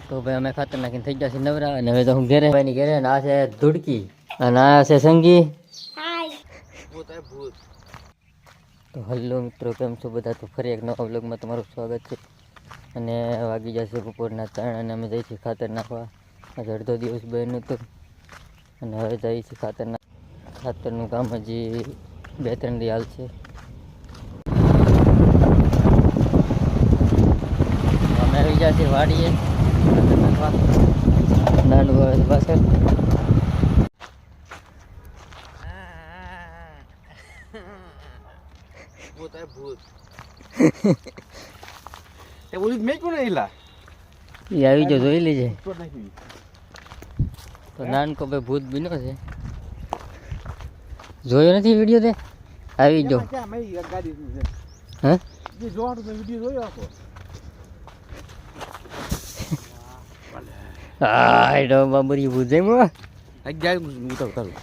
તો ભાઈ અમે ખાતર નાખીને થઈ ગયા છે નવરા અને હવે તો હું ઘેરે ભાઈની ઘેરે અને આ છે ધુડકી અને આ છે સંગી. તો હલો મિત્રો, કેમ છો બધા? તો ફરી એક નવા વ્લોગમાં તમારું સ્વાગત છે. અને વાગી જશે બપોરના 3 અને અમે જઈએ છીએ ખાતર નાખવા. આજે અડધો દિવસ બન્યું હતું અને હવે જઈએ છીએ ખાતરનું કામ હજી 2-3 દી હાલ છે. અમે આવી ગયા છીએ વાડીએ ખાતર નાખવા. નાનું આવે પાછળ ભૂત આ ભૂત તે બોલી મે કોને એલા એ આવી જો જોઈ લેજે. તો નાનકો ભાઈ ભૂત બીનો છે, જોયો નથી વિડીયો તે? આવી જો હે જે જોવાનો તો વિડીયો જોયો આપો. હા એડો બાબરી ભૂત જઈ મો આ જાય હું તો કરું.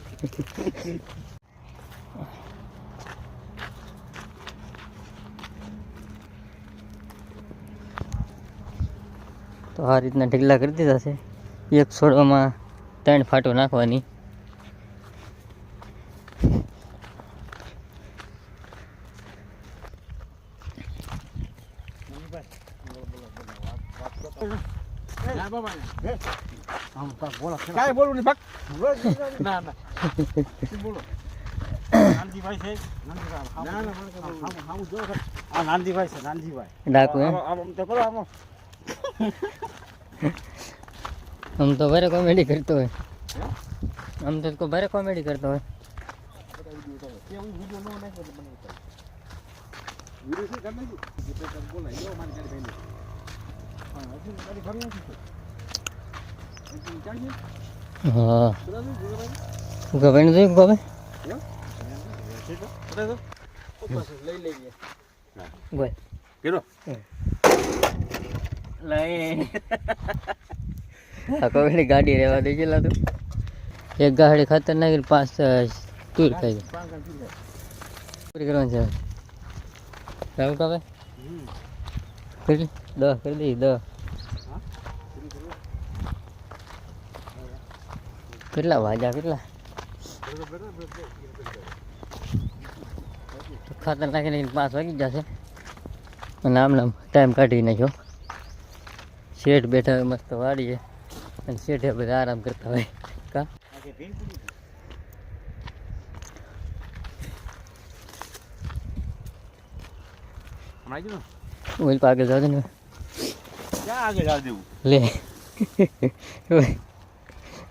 તો આ રીતના ઢગલા કરી દીધા છે. એક છોડવામાં 3 ફાટો નાખવાની. કાઈ બોલું નહીં બક. ના ના બોલો. નાનજીભાઈ છે, નાનજીભાઈ. ના ના હું જો આ નાનજીભાઈ છે, નાનજીભાઈ ડાકુ હે આમ તો કરો આમ. આમ તો ભારે કોમેડી કરતો હોય, આમ તો ભારે કોમેડી કરતો હોય. હા ગવાઈ જોયું ગવાઈ લઈ લઈએ ગોય કેરો લઈ આ કોવેડી ગાડી રહેવા દે છે. તું એક ગાડી ખાતર નાખી 5 ટૂર ખાઈ પૂરી કરવાની છે. રાવું કાવે કરી 10 કરી દઈ 10 કેટલા વાગ્યા કેટલા ખાતર નાખીને 5 વાગી જશે અને આમ ટાઈમ કાઢી નાખ્યો. શેઠ બેઠા હોય મસ્ત વાડીએ અને શેઠે બધા આરામ કરતા હોય કા ઓઇલ પર આગળ જાવ ને ક્યાં આગળ જાવ દેવું લે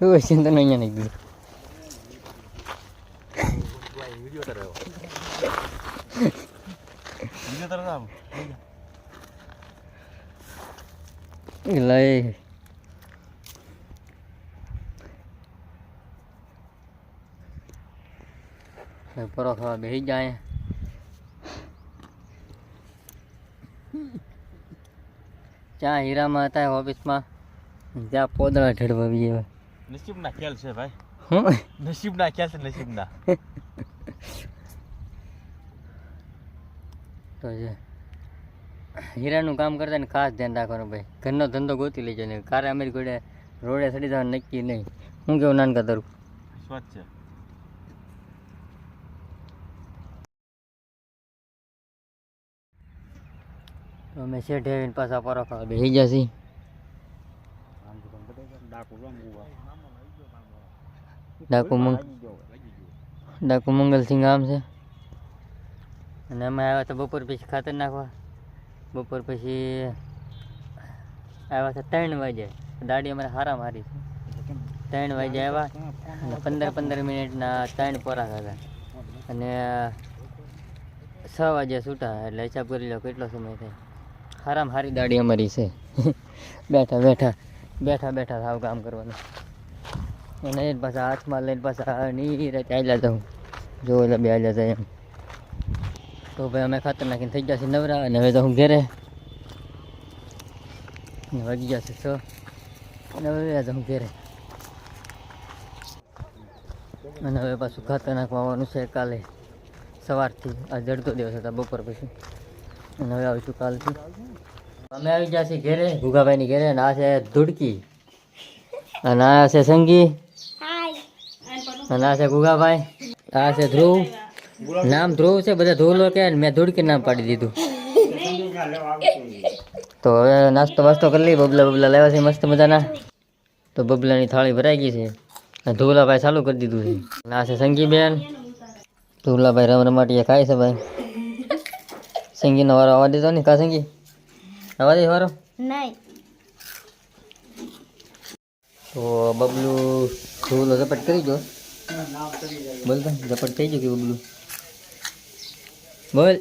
ઓય ચિંતા નહીં અહીંયા નહીં વિડિયો તરફ આમ લઈ પરો ખાવા બેસી જાય. ત્યાં હીરામાં હતા ઓફિસમાં, ત્યાં પોદળા ઢળવા ગયા. નસીબના ખેલ છે ભાઈ. હું નસીબના ખેલ છે, નસીબના. તો છે હીરાનું કામ કરતા ને ખાસ ધ્યાન રાખવાનું ભાઈ. ઘરનો ધંધો ગોતી લેજો ને કારે અમારી જોડે રોડે ચડી જવાનું નક્કી નહીં. હું કેવું નાનકા તારું સ્વચ્છ છે. તો અમે શેઠ આવીને પાછા પરો ખાવા બેસી ગયા છીએ. ડાકુ મંગલસિંહ ગામ છે અને અમે આવ્યા હતા બપોર પછી ખાતર નાખવા. બપોર પછી આવ્યા હતા 3 વાગે. દાડી અમારે હારા મારી છે. 3 વાગે આવ્યા અને 15 મિનિટના 3 પોરા ખાધા અને 6 વાગે છૂટા. એટલે હિસાબ કરી લો કેટલો સમય થાય. હારામાં હારી દાડી અમારી છે. બેઠા સાવ કામ કરવાનું અને એ પાછા હાથમાં લઈને પાછા નીરે ચાલ્યા જાઉં જો એટલે બે હાલ્યા જાય એમ. તો ભાઈ અમે ખાતર નાખીને થઈ ગયા છે નવરા અને હવે તો હું ઘેરે વાગી ગયા છે 6 અને હવે હું ઘેરે અને હવે પાછું ખાતર નાખવા આવવાનું છે કાલે સવારથી. આ જડતો દિવસ હતા બપોર પછી અને હવે આવીશું કાલથી. અમે આવી ગયા છીએ ઘેરે, ગુગાભાઈની ઘેરે, અને આ છે ધુડકી, અને આ છે સંગી, અને આ છે ગુગાભાઈ, આ છે ધ્રુવ. નામ ધ્રુવ છે, બધા ધ્રુવ કે મેં ધુડકી નામ પાડી દીધું. તો હવે નાસ્તો વાસ્તો કરી લઈએ. બબલા લેવા છે મસ્ત મજાના. તો બબલાની થાળી ભરાઈ ગઈ છે, અને ધુવલાભાઈ ચાલુ કરી દીધું છે. અને આ છે સંગીબેન. ધુવલાભાઈ રમરમાટીએ ખાય છે ભાઈ. સંગીનો વારો આવવા દીધો ને, કા સંગી આવવા દે વારો નહીં. તો બબલું ધુવલો ઝપટ કરી દો. બોલ તો ઝપટ થઈ ગયું કે બબલું? બોલ.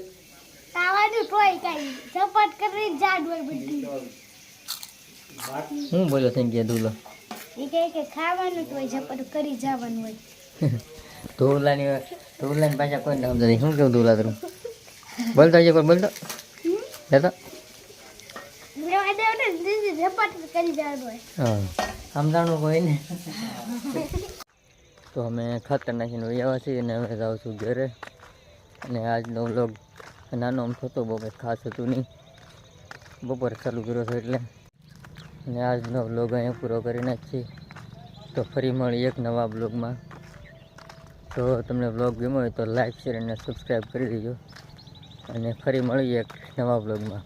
હું બોલ્યો સંગી ધુવલો? ખાવાનું હોય ઝપટ કરી જવાનું હોય. ધુવલાની ભાષા કોઈ નામ નથી. શું કેવું ધુવલા તરું? બોલતો હજી કોઈ બોલતો લેતો. હા સમજાણું કોઈ ને. તો અમે ખાતર નાખીને આવ્યા છીએ, અને હવે જાઉં છું ઘરે. અને આજનો વ્લોગ નાનો આમ થતો, બહુ કંઈ ખાસ હતું નહીં. બપોર ચાલુ કર્યો છે એટલે. અને આજનો વ્લોગ અહીંયા પૂરો કરી નાખીએ. તો ફરી મળી એક નવા બ્લોગમાં. તો તમને બ્લોગ ગમ્યો હોય તો લાઈક શેર અને સબસ્ક્રાઈબ કરી દેજો. અને ફરી મળીએ એક નવા બ્લોગમાં.